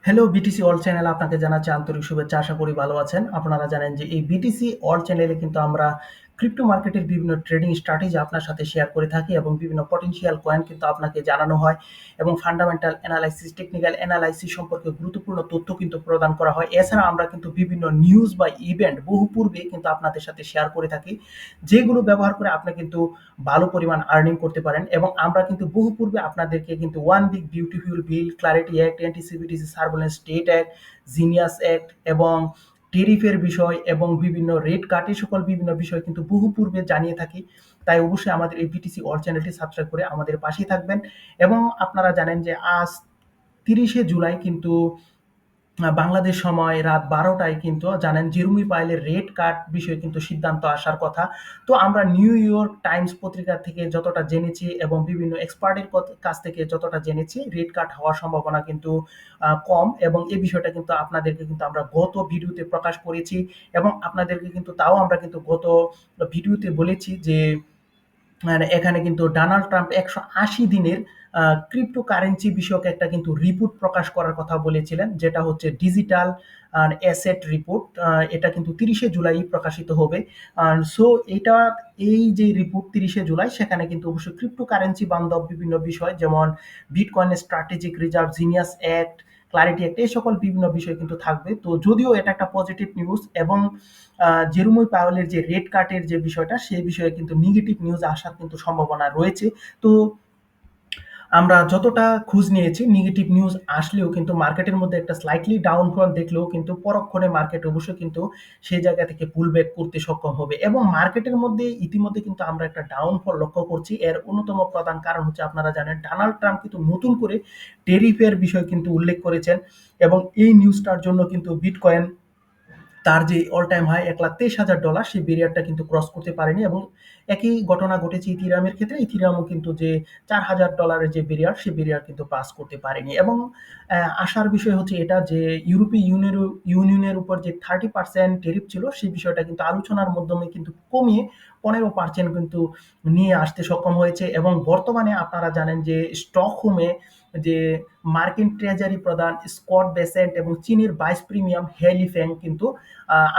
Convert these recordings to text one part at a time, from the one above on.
Hello BTC all চ্যানেলে আপনাকে জানাচ্ছি আন্তরিক শুভেচ্ছা। আশা করি ভালো আছেন। আপনারা জানেন যে এই বিটিসি অল চ্যানেলে কিন্তু আমরা ক্রিপ্টো মার্কেটের বিভিন্ন ট্রেডিং স্ট্র্যাটেজি আপনার সাথে শেয়ার করে থাকি এবং বিভিন্ন পটেনশিয়াল কয়েন কিন্তু আপনাকে জানানো হয় এবং ফান্ডামেন্টাল অ্যানালাইসিস, টেকনিক্যাল অ্যানালাইসিস সম্পর্কে গুরুত্বপূর্ণ তথ্য কিন্তু প্রদান করা হয়। এছাড়া আমরা কিন্তু বিভিন্ন নিউজ বা ইভেন্ট বহু পূর্বে কিন্তু আপনাদের সাথে শেয়ার করে থাকি, যেগুলো ব্যবহার করে আপনি কিন্তু ভালো পরিমাণ আর্নিং করতে পারেন। এবং আমরা কিন্তু বহু পূর্বে আপনাদেরকে কিন্তু one big beautiful bill, clarity act, anti CBDC surveillance state act, genius act এবং টেরিফের বিষয় এবং বিভিন্ন রেট কাটে সকল বিভিন্ন বিষয় কিন্তু বহু পূর্বে জানিয়ে থাকি। তাই অবশ্যই আমাদের এই বিটিসি অল চ্যানেলটি সাবস্ক্রাইব করে আমাদের পাশেই থাকবেন। এবং আপনারা জানেন যে আজ 30শে জুলাই কিন্তু বাংলাদেশ সময় রাত 12টায় কিন্তু জানেন জেরুমি পায়েলের রেড কার্ড বিষয়ে কিন্তু সিদ্ধান্ত আসার কথা। তো আমরা নিউ ইয়র্ক টাইমস পত্রিকা থেকে যতটা জেনেছি এবং বিভিন্ন এক্সপার্টের কাছ থেকে যতটা জেনেছি, রেড কার্ড হওয়ার সম্ভাবনা কিন্তু কম। এবং এই বিষয়টা কিন্তু আপনাদেরকে কিন্তু আমরা গত ভিডিওতে প্রকাশ করেছি এবং আপনাদেরকে কিন্তু তাও আমরা কিন্তু গত ভিডিওতে বলেছি যে আর এখানে কিন্তু ডোনাল্ড ট্রাম্প 180 দিনের ক্রিপ্টোকারেন্সি বিষয়ক একটা কিন্তু রিপোর্ট প্রকাশ করার কথা বলেছিলেন, যেটা হচ্ছে ডিজিটাল অ্যাসেট রিপোর্ট। এটা কিন্তু 30শে জুলাই প্রকাশিত হবে। সো এটা, এই যে রিপোর্ট 30শে জুলাই, সেখানে কিন্তু অবশ্যই ক্রিপ্টোকারেন্সি বান্ধব বিভিন্ন বিষয় যেমন বিটকয়েনের strategic reserve, genius act, clarity act, এই সকল বিভিন্ন বিষয় কিন্তু থাকবে। তো যদিও এটা একটা পজিটিভ নিউজ এবং জেরুমি পাওয়েলের যে রেড কার্টের যে বিষয়টা, সেই বিষয়ে কিন্তু নেগেটিভ নিউজ আসার কিন্তু সম্ভাবনা রয়েছে। তো আমরা যতটা খোঁজ নিয়েছি, নেগেটিভ নিউজ আসলেও কিন্তু মার্কেটের মধ্যে একটা স্লাইটলি ডাউনফল দেখলেও কিন্তু পরক্ষণে মার্কেট অবশ্যই কিন্তু সেই জায়গা থেকে পুল ব্যাক করতে সক্ষম হবে। এবং মার্কেটের মধ্যে ইতিমধ্যে কিন্তু আমরা একটা ডাউনফল লক্ষ্য করছি। এর অন্যতম প্রধান কারণ হচ্ছে, আপনারা জানেন ডোনাল্ড ট্রাম্প কিন্তু নতুন করে টেরিফের বিষয় কিন্তু উল্লেখ করেছেন এবং এই নিউজটার জন্য কিন্তু বিটকয়েন তার যে অল টাইম হাই $1,23,000 সেই ব্যারিয়ারটা কিন্তু ক্রস করতে পারেনি। এবং একই ঘটনা ঘটেছে ইথিরিয়ামের ক্ষেত্রে। ইথিরিয়ামও কিন্তু যে $4,000 যে ব্যারিয়ার, সেই ব্যারিয়ার কিন্তু পাস করতে পারেনি। এবং আশার বিষয় হচ্ছে এটা যে ইউরোপীয় ইউনিয়নের উপর যে 30% ট্যারিফ ছিল, সেই বিষয়টা কিন্তু আলোচনার মাধ্যমে কিন্তু কমিয়ে 15% কিন্তু নিয়ে আসতে সক্ষম হয়েছে। এবং বর্তমানে আপনারা জানেন যে স্টকহোমে যে মার্কিন ট্রেজারি প্রধান স্কট বেসেন্ট এবং চীনের ভাইস প্রিমিয়াম হে লিফেং কিন্তু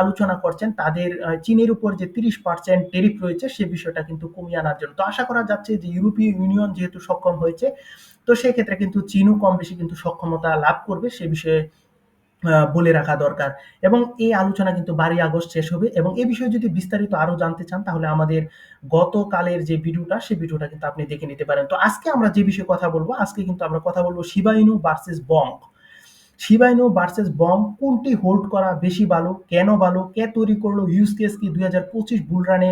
আলোচনা করছেন তাদের চীনের উপর যে 30% ট্যারিফ রয়েছে, সে বিষয়টা কিন্তু কমিয়ে আনার জন্য। তো আশা করা যাচ্ছে যে ইউরোপীয় ইউনিয়ন যেহেতু সক্ষম হয়েছে, তো সেক্ষেত্রে কিন্তু চীনও কম বেশি কিন্তু সক্ষমতা লাভ করবে, সে বিষয়ে বলে রাখা দরকার। এবং এই আলোচনা কিন্তু 12 আগস্ট শেষ হবে। এবং এই বিষয়ে যদি বিস্তারিত আরো জানতে চান, তাহলে আমাদের গতকালের যে ভিডিওটা, সেই ভিডিওটা কিন্তু আপনি দেখে নিতে পারেন। তো আজকে আমরা যে বিষয়ে কথা বলবো, আজকে কিন্তু আমরা কথা বলবো শিবা ইনু ভার্সেস বঙ্গ। শিবা ইনু ভার্সেস বঙ্গ, কোনটি হোল্ড করা বেশি ভালো, কেন ভালো, কে তৈরি করলো, ইউজ কেস কি, 2025 বুল রানে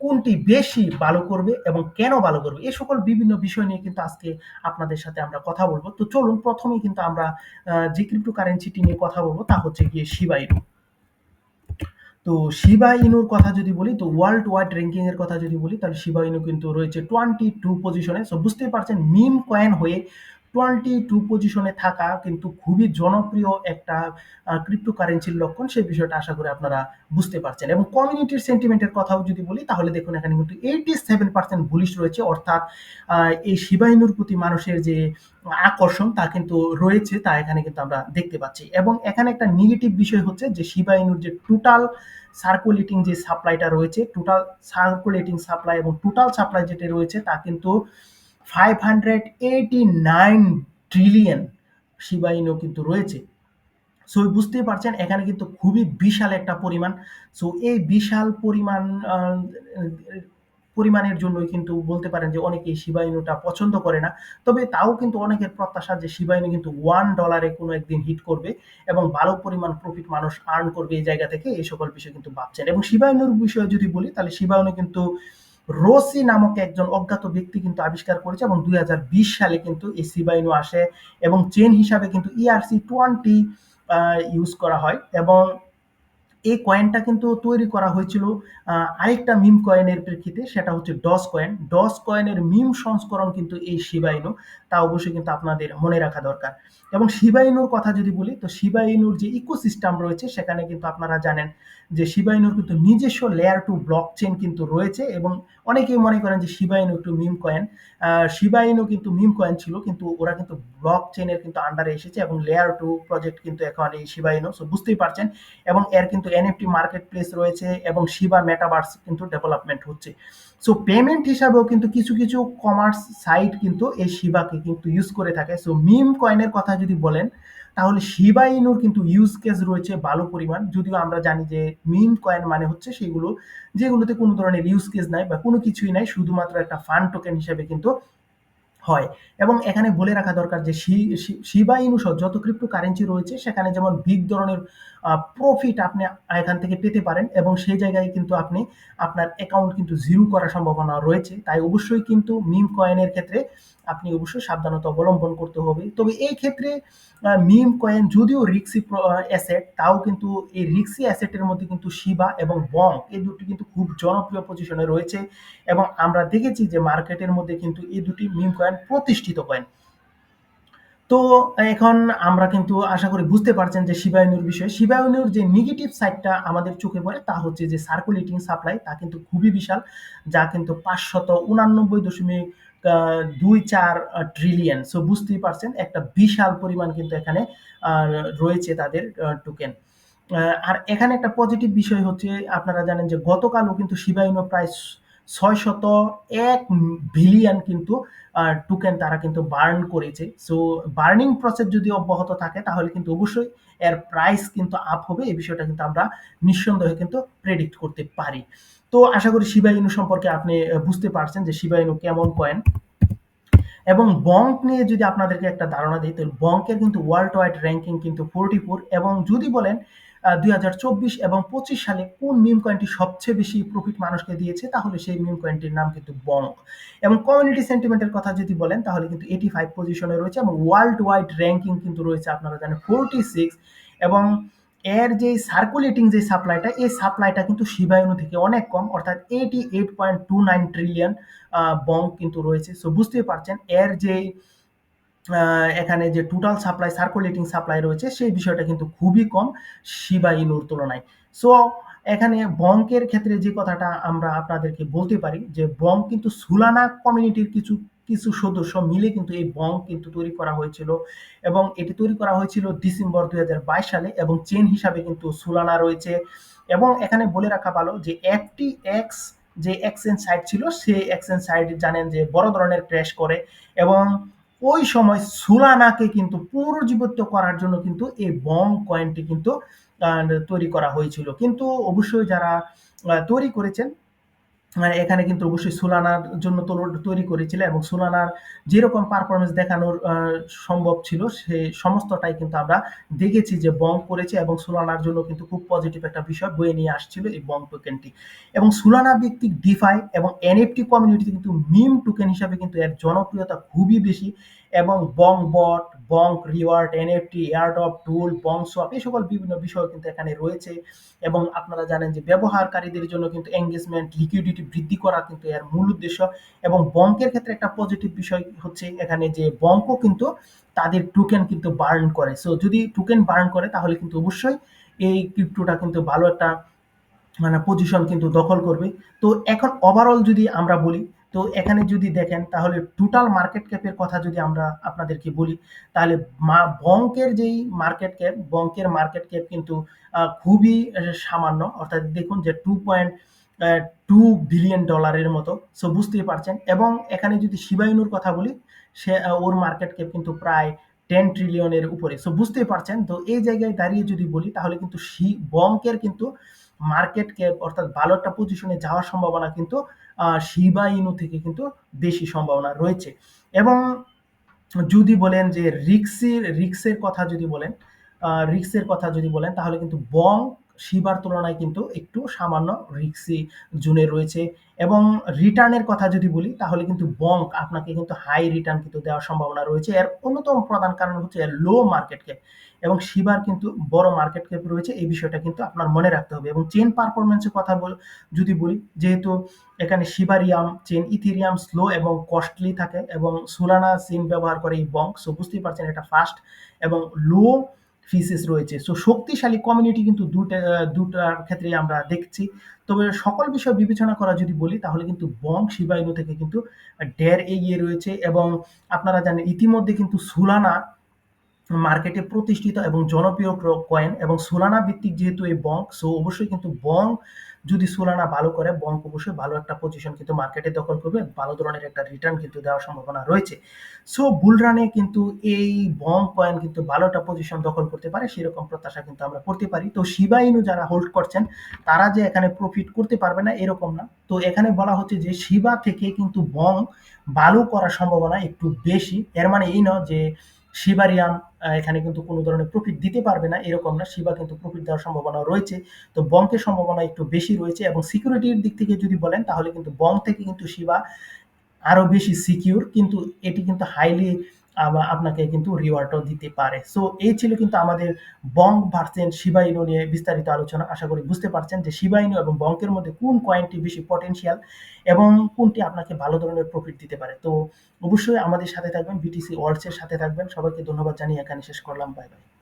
কোনটি বেশি ভালো করবে এবং কেন ভালো করবে, এই সকল বিভিন্ন বিষয় নিয়ে কিন্তু আজকে আপনাদের সাথে আমরা কথা বলবো। তো চলুন, প্রথমেই কিন্তু আমরা যে ক্রিপ্টো কারেন্সিটি নিয়ে কথা বলবো তা হচ্ছে গিয়ে শিবা ইনু। তো শিবা ইনুর কথা যদি বলি, তো ওয়ার্ল্ড ওয়াইড র্যাঙ্কিং এর কথা যদি বলি, তাহলে শিবা ইনু কিন্তু রয়েছে 22 পজিশনে। সো বুঝতেই পারছেন, মিম কয়েন হয়ে 22 পজিশনে থাকা কিন্তু খুবই জনপ্রিয় একটা ক্রিপ্টোকারেন্সির লক্ষণ। সেই বিষয়টা আশা করি আপনারা বুঝতে পারছেন। এবং কমিউনিটির সেন্টিমেন্টের কথাও যদি বলি, তাহলে দেখুন এখানে কিন্তু 87% বুলিশ রয়েছে। অর্থাৎ এই শিবা ইনুর প্রতি মানুষের যে আকর্ষণ তা কিন্তু রয়েছে, তা এখানে কিন্তু আমরা দেখতে পাচ্ছি। এবং এখানে একটা নেগেটিভ বিষয় হচ্ছে যে শিবা ইনুর যে টোটাল সার্কুলেটিং যে সাপ্লাইটা রয়েছে, টোটাল সার্কুলেটিং সাপ্লাই এবং টোটাল সাপ্লাই যেটা রয়েছে, তা কিন্তু 589 ট্রিলিয়ন শিবা ইনু কিন্তু রয়েছে। সো বুঝতেই পারছেন এখানে কিন্তু খুবই বিশাল একটা পরিমাণ। সো এই বিশাল পরিমাণ পরিমাণের জন্যই কিন্তু বলতে পারেন যে অনেকেই শিবা ইনুটা পছন্দ করে না। তবে তাও কিন্তু অনেকের প্রত্যাশা যে শিবা ইনু কিন্তু $1 কোনো একদিন হিট করবে এবং ভালো পরিমাণ প্রফিট মানুষ আর্ন করবে এই জায়গা থেকে, এই সকল বিষয় কিন্তু ভাবছেন। এবং শিবা ইনুর বিষয়ে যদি বলি, তাহলে শিবা ইনু কিন্তু রোসি নামক একজন অজ্ঞাত ব্যক্তি কিন্তু আবিষ্কার করেছে এবং 2020 সালে কিন্তু এই শিবা ইনু আসে এবং চেন হিসাবে কিন্তু ERC-20 ইউজ করা হয়। এবং এই কয়েনটা কিন্তু তৈরি করা হয়েছিল আরেকটা মিম কয়েনের প্রেক্ষিতে, সেটা হচ্ছে ডস কয়েন। ডস কয়েনের মিম সংস্করণ কিন্তু এই শিবা ইনু, তা অবশ্যই কিন্তু আপনাদের মনে রাখা দরকার। এবং শিবা ইনুর কথা যদি বলি, তো শিবা ইনুর যে ইকোসিস্টেম রয়েছে সেখানে কিন্তু আপনারা জানেন যে শিবা ইনুর কিন্তু নিজস্ব লেয়ার টু ব্লক চেইন কিন্তু রয়েছে, এবং অনেকেই মনে করেন যে শিবা ইনু একটু মিম কয়েন। শিবা ইনু কিন্তু মিম কয়েন ছিল, কিন্তু ওরা কিন্তু ব্লক চেইনের কিন্তু আন্ডারে এসেছে, এবং লেয়ার টু প্রজেক্ট কিন্তু এখন এই শিবা ইনু, সো বুঝতেই পারছেন। এবং এর কিন্তু এনএফটি মার্কেট প্লেস রয়েছে, এবং শিবা মেটাভার্স কিন্তু ডেভেলপমেন্ট হচ্ছে। সো পেমেন্ট হিসাবেও কিন্তু কিছু কিছু কমার্স সাইট কিন্তু এই শিবাকে কিন্তু ইউজ করে থাকে। সো মিম কয়েনের কথা যদি বলেন, তাহলে শিবা ইনুর কিন্তু ইউজ কেস রয়েছে ভালো পরিমাণ, যদিও আমরা জানি যে মিম কয়েন মানে হচ্ছে সেগুলো যেগুলোতে কোনো ধরনের ইউজ কেস নাই বা কোনো কিছুই নাই, শুধুমাত্র একটা ফান্ড টোকেন হিসেবে কিন্তু হয়। এবং এখানে বলে রাখা দরকার যে শিবা ইনু সহ যত ক্রিপ্টোকারেন্সি রয়েছে সেখানে যেমন বিগ ধরনের প্রফিট আপনি এখান থেকে পেতে পারেন, এবং সেই জায়গায় কিন্তু আপনি আপনার অ্যাকাউন্ট কিন্তু জিরো করার সম্ভাবনা রয়েছে। তাই অবশ্যই কিন্তু মিম কয়েনের ক্ষেত্রে আপনি অবশ্যই সাবধানতা অবলম্বন করতে হবে। তবে এই ক্ষেত্রে মিম কয়েন যদিও রিস্কি অ্যাসেট, তাও কিন্তু এই রিস্কি অ্যাসেটের মধ্যে কিন্তু শিবা এবং বং এই দুটি কিন্তু খুব জনপ্রিয় পজিশনে রয়েছে, এবং আমরা দেখেছি যে মার্কেটের মধ্যে কিন্তু এই দুটি মিম কয়েন প্রতিষ্ঠিত কয়েন। তো এখন আমরা কিন্তু আশা করি বুঝতে পারছেন যে শিবা ইনুর বিষয়ে। শিবা ইনুর যে নেগেটিভ সাইডটা আমাদের চোখে পড়ে তা হচ্ছে যে সার্কুলেটিং সাপ্লাই তা কিন্তু খুবই বিশাল, যা কিন্তু 589.24 ট্রিলিয়ন। সো বুঝতেই পারছেন একটা বিশাল পরিমাণ কিন্তু এখানে রয়েছে তাদের টোকেন। আর এখানে একটা পজিটিভ বিষয় হচ্ছে, আপনারা জানেন যে গতকালও কিন্তু শিবা ইনু প্রায় 601 বিলিয়ন কিন্তু টোকেন তারা কিন্তু বার্ন করেছে। সো বার্নিং প্রসেস যদি অব্যাহত থাকে তাহলে কিন্তু অবশ্যই এর প্রাইস কিন্তু আপ হবে, এই বিষয়টা কিন্তু আমরা নিঃসন্দেহে কিন্তু প্রেডিক্ট করতে পারি। তো আশা করি শিবা ইনু সম্পর্কে আপনি বুঝতে পারছেন যে শিবা ইনু কেমন কয়েন। এবং বঙ্ক নিয়ে যদি আপনাদেরকে একটা ধারণা দিই, তাহলে বঙ্কের কিন্তু ওয়ার্ল্ড ওয়াইড র্যাঙ্কিং কিন্তু 44। এবং যদি বলেন 2024 এবং 25 সালে কোন মিম কয়েনটি সবচেয়ে বেশি প্রফিট মানুষকে দিয়েছে, তাহলে সেই মিম কয়েনটির নাম কিন্তু বঙ্ক। এবং কমিউনিটি সেন্টিমেন্টের কথা যদি বলেন, তাহলে কিন্তু 85 পজিশনে রয়েছে, এবং ওয়ার্ল্ড ওয়াইড র্যাঙ্কিং কিন্তু রয়েছে আপনারা জানেন 46। এবং এর যে সার্কুলেটিং যে সাপ্লাইটা, এই সাপ্লাইটা কিন্তু শিবা ইনু থেকে অনেক কম, অর্থাৎ 88.29 ট্রিলিয়ন বঙ্ক কিন্তু রয়েছে। সো বুঝতেই পারছেন এর যে এখানে যে টোটাল সাপ্লাই, সার্কুলেটিং সাপ্লাই রয়েছে সেই বিষয়টা কিন্তু খুবই কম শিবা ইনুর তুলনায়। সো এখানে বঙ্কের ক্ষেত্রে যে কথাটা আমরা আপনাদেরকে বলতে পারি যে বঙ্ক কিন্তু সুলানা কমিউনিটির কিছু কিছু সদস্য মিলে কিন্তু এই বঙ্ক কিন্তু তৈরি করা হয়েছিল, এবং এটি তৈরি করা হয়েছিল ডিসেম্বর 2022 সালে, এবং চেন হিসাবে কিন্তু সুলানা রয়েছে। এবং এখানে বলে রাখা ভালো যে এফটিএক্স যে এক্সচেঞ্জ সাইট ছিল, সেই এক্সচেঞ্জ সাইট জানেন যে বড় ধরনের ক্র্যাশ করে, এবং ওই সময় সুলানাকে কিন্তু পুনরুজ্জীবিত করার জন্য কিন্তু এই বং কয়েনটি কিন্তু তৈরি করা হয়েছিল। কিন্তু অবশ্যই যারা তৈরি করেছেন এখানে কিন্তু অবশ্যই সুলানার জন্য তৈরি করেছিল, এবং সুলানার যেরকম পারফরমেন্স দেখানোর সম্ভব ছিল সে সমস্তটাই কিন্তু আমরা দেখেছি যে বং করেছে, এবং সুলানার জন্য কিন্তু খুব পজিটিভ একটা বিষয় বয়ে নিয়ে আসছিল এই বং টোকেনটি। এবং সুলানা ভিত্তিক ডিফাই এবং এনএফটি কমিউনিটিতে কিন্তু মিম টোকেন হিসাবে কিন্তু এর জনপ্রিয়তা খুবই বেশি, এবং বং বট, বং রিওয়ার্ড, এনএফটি, এয়ারড্রপ টুল, বং সোয়াপ এই সকল বিভিন্ন বিষয় কিন্তু এখানে রয়েছে। এবং আপনারা জানেন যে ব্যবহারকারীদের জন্য কিন্তু এঙ্গেজমেন্ট, লিকুইডিটি বৃদ্ধি করা কিন্তু এর মূল উদ্দেশ্য। এবং বঙ্কের ক্ষেত্রে একটা পজিটিভ বিষয় হচ্ছে এখানে যে বঙ্কও কিন্তু তাদের টোকেন কিন্তু বার্ন করে। সো যদি টোকেন বার্ন করে তাহলে কিন্তু অবশ্যই এই ক্রিপ্টোটা কিন্তু ভালো একটা মানে পজিশন কিন্তু দখল করবে। তো এখন ওভারঅল যদি আমরা বলি, তো এখানে যদি দেখেন তাহলে টোটাল মার্কেট ক্যাপের কথা যদি আমরা আপনাদেরকে বলি, তাহলে বঙ্কের যেই মার্কেট ক্যাপ, বঙ্কের মার্কেট ক্যাপ কিন্তু খুবই সামান্য, অর্থাৎ দেখুন যে 2.2 বিলিয়ন ডলারের মতো। সো বুঝতেই পারছেন। এবং এখানে যদি শিবা ইনুর কথা বলি, সে ওর মার্কেট ক্যাপ কিন্তু প্রায় 10 ট্রিলিয়নের উপরে। সো বুঝতেই পারছেন। তো এই জায়গায় দাঁড়িয়ে যদি বলি তাহলে কিন্তু বঙ্কের কিন্তু মার্কেট ক্যাপ অর্থাৎ ভালো একটা পজিশনে যাওয়ার সম্ভাবনা কিন্তু শিবা ইনু থেকে কিন্তু বেশি সম্ভাবনা রয়েছে। এবং যদি বলেন যে রিক্সের কথা যদি বলেন, রিক্সের কথা যদি বলেন তাহলে কিন্তু বং শিবার তুলনায় কিন্তু একটু সামান্য রিস্কি জোনে রয়েছে। এবং রিটার্নের কথা যদি বলি তাহলে কিন্তু বন্ড আপনাকে কিন্তু হাই রিটার্ন কিন্তু দেওয়ার সম্ভাবনা রয়েছে। এর অন্যতম প্রধান কারণ হচ্ছে এর লো মার্কেট ক্যাপ এবং শিবার কিন্তু বড় মার্কেট ক্যাপ রয়েছে। এই বিষয়টা কিন্তু আপনার মনে রাখতে হবে। এবং চেইন পারফরম্যান্সের কথা যদি বলি, যেহেতু এখানে শিবারিয়াম চেইন ইথেরিয়াম স্লো এবং কস্টলি থাকে এবং সোলানা চেইন ব্যবহার করে এই বন্ড। সো বুঝতেই পারছেন এটা ফাস্ট এবং লো ফিসেস রয়েছে। সো শক্তিশালী কমিউনিটি কিন্তু দুটার ক্ষেত্রেই আমরা দেখছি। তবে সকল বিষয় বিবেচনা করা যদি বলি তাহলে কিন্তু বন্ড শিবা ইনু থেকে কিন্তু ঢের এগিয়ে রয়েছে। এবং আপনারা জানেন ইতিমধ্যে কিন্তু সোলানা মার্কেটে প্রতিষ্ঠিত এবং জনপ্রিয় কয়েন এবং সোলানা ভিত্তিক যেহেতু এই বন্ড, সো অবশ্যই কিন্তু বন্ড যদি সোলানা ভালো করে, বন্ড অবশ্যই ভালো একটা পজিশন কিন্তু মার্কেটে দখল করবে, ভালো ধরনের একটা রিটার্ন কিন্তু দেওয়ার সম্ভাবনা রয়েছে। সো বুল রানে কিন্তু এই বন্ড কয়েন কিন্তু ভালো একটা পজিশন দখল করতে পারে, সেরকম প্রত্যাশা কিন্তু আমরা করতে পারি। তো শিবা ইনু যারা হোল্ড করছেন তারা যে এখানে প্রফিট করতে পারবে না এরকম না। তো এখানে বলা হচ্ছে যে শিবা থেকে কিন্তু বন্ড ভালো করার সম্ভাবনা একটু বেশি। এর মানে এই নয় যে শিবারিয়াম এখানে কিন্তু কোনো ধরনের প্রফিট দিতে পারবে না এরকম না, শিবা কিন্তু প্রফিট দেওয়ার সম্ভাবনা রয়েছে। তো বঙ্কের সম্ভাবনা একটু বেশি রয়েছে এবং সিকিউরিটির দিক থেকে যদি বলেন তাহলে কিন্তু বঙ্ক থেকে কিন্তু শিবা আরো বেশি সিকিউর, কিন্তু এটি কিন্তু হাইলি আপনাকে কিন্তু রিওয়ার্ডও দিতে পারে। সো এই ছিল কিন্তু আমাদের বঙ্ক ভার্সেস শিবা ইনু নিয়ে বিস্তারিত আলোচনা। আশা করি বুঝতে পারছেন যে শিবা ইনু এবং বঙ্কের মধ্যে কোন কয়েনটি বেশি পটেনশিয়াল এবং কোনটি আপনাকে ভালো ধরনের প্রফিট দিতে পারে। তো অবশ্যই আমাদের সাথে থাকবেন, বিটিসি ওয়ার্ডস এর সাথে থাকবেন। সবাইকে ধন্যবাদ জানিয়ে এখানে শেষ করলাম। Bye bye.